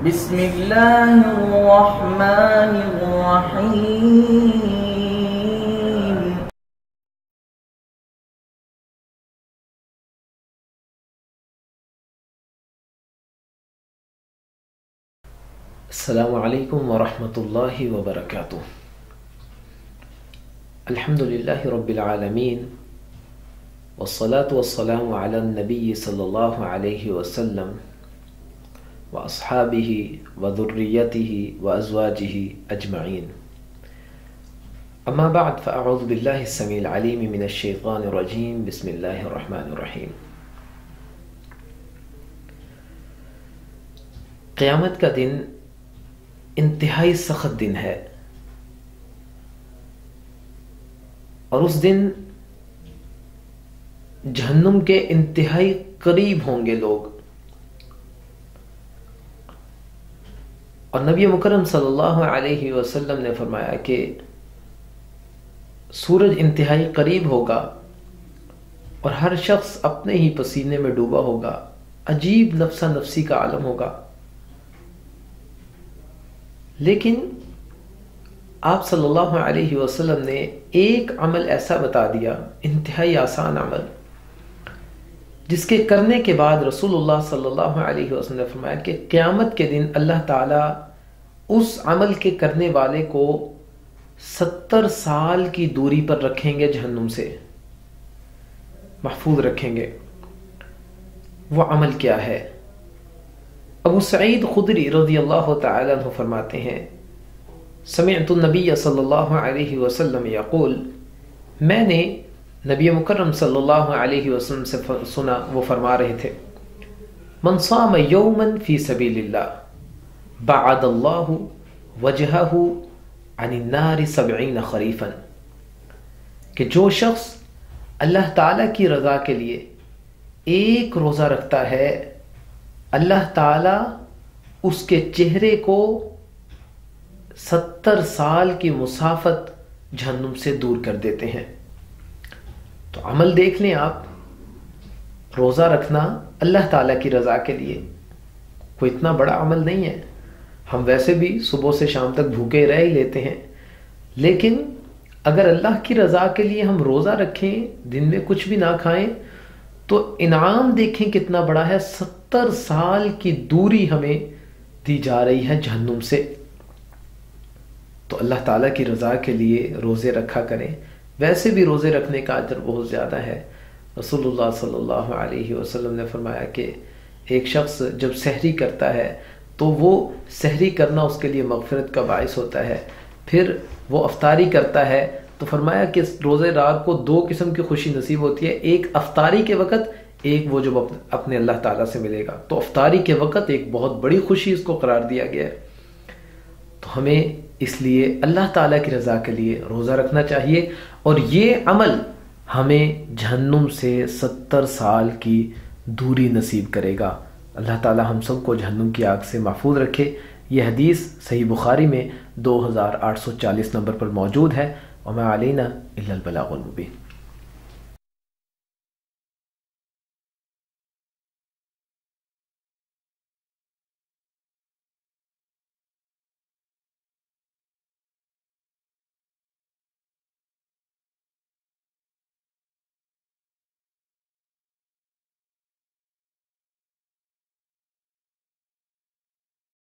بسم اللہ الرحمن الرحیم. السلام علیکم ورحمۃ اللہ وبرکاتہ. الحمد للہ رب العالمین والصلاة والسلام علی النبی صلی اللہ علیہ وسلم واصحابہ وذریتہ وازواجہ اجمعین. اما بعد فاعوذ باللہ السمیع العلیم من الشیطان الرجیم. بسم اللہ الرحمن الرحیم. قیامت کا دن انتہائی سخت دن ہے، اور اس دن جہنم کے انتہائی قریب ہوں گے لوگ، اور نبی مکرم صلی اللہ علیہ وسلم نے فرمایا کہ سورج انتہائی قریب ہوگا اور ہر شخص اپنے ہی پسینے میں ڈوبا ہوگا. عجیب نفسہ نفسی کا عالم ہوگا. لیکن آپ صلی اللہ علیہ وسلم نے ایک عمل ایسا بتا دیا، انتہائی آسان عمل، جس کے کرنے کے بعد رسول اللہ صلی اللہ علیہ وسلم نے فرمایا کہ قیامت کے دن اللہ تعالیٰ اس عمل کے کرنے والے کو 70 سال کی دوری پر رکھیں گے، جہنم سے محفوظ رکھیں گے. وہ عمل کیا ہے؟ ابو سعید خدری رضی اللہ تعالیٰ عنہ فرماتے ہیں، سمعت النبی صلی اللہ علیہ وسلم یقول، میں نے نبی مکرم صلی اللہ علیہ وسلم سے سنا، وہ فرما رہے تھے، من صام یوما فی سبیل اللہ بعد اللہ وجہہ عن النار 70 خریفا، کہ جو شخص اللہ تعالیٰ کی رضا کے لیے ایک روزہ رکھتا ہے، اللہ تعالیٰ اس کے چہرے کو 70 سال کی مسافت جہنم سے دور کر دیتے ہیں. تو عمل دیکھ لیں آپ، روزہ رکھنا اللہ تعالیٰ کی رضا کے لیے کوئی اتنا بڑا عمل نہیں ہے. ہم ویسے بھی صبح سے شام تک بھوکے رہ ہی لیتے ہیں، لیکن اگر اللہ کی رضا کے لیے ہم روزہ رکھیں، دن میں کچھ بھی نہ کھائیں، تو انعام دیکھیں کتنا بڑا ہے. 70 سال کی دوری ہمیں دی جا رہی ہے جہنم سے. تو اللہ تعالیٰ کی رضا کے لیے روزے رکھا کریں. ویسے بھی روزے رکھنے کا اجر بہت زیادہ ہے. رسول اللہ صلی اللہ علیہ وسلم نے فرمایا کہ ایک شخص جب سحری کرتا ہے تو وہ سحری کرنا اس کے لیے مغفرت کا باعث ہوتا ہے. پھر وہ افطاری کرتا ہے تو فرمایا کہ روزے دار کو 2 قسم کی خوشی نصیب ہوتی ہے، ایک افطاری کے وقت، ایک وہ جب اپنے اللہ تعالیٰ سے ملے گا. تو افطاری کے وقت ایک بہت بڑی خوشی اس کو قرار دیا گیا ہے. تو ہمیں اس لیے اللہ تعالیٰ کی رضا کے لیے روزہ رکھنا چاہیے، اور یہ عمل ہمیں جہنم سے 70 سال کی دوری نصیب کرے گا. اللہ تعالیٰ ہم سب کو جہنم کی آگ سے محفوظ رکھے. یہ حدیث صحیح بخاری میں 2840 نمبر پر موجود ہے. وما علینا الا البلاغ المبین.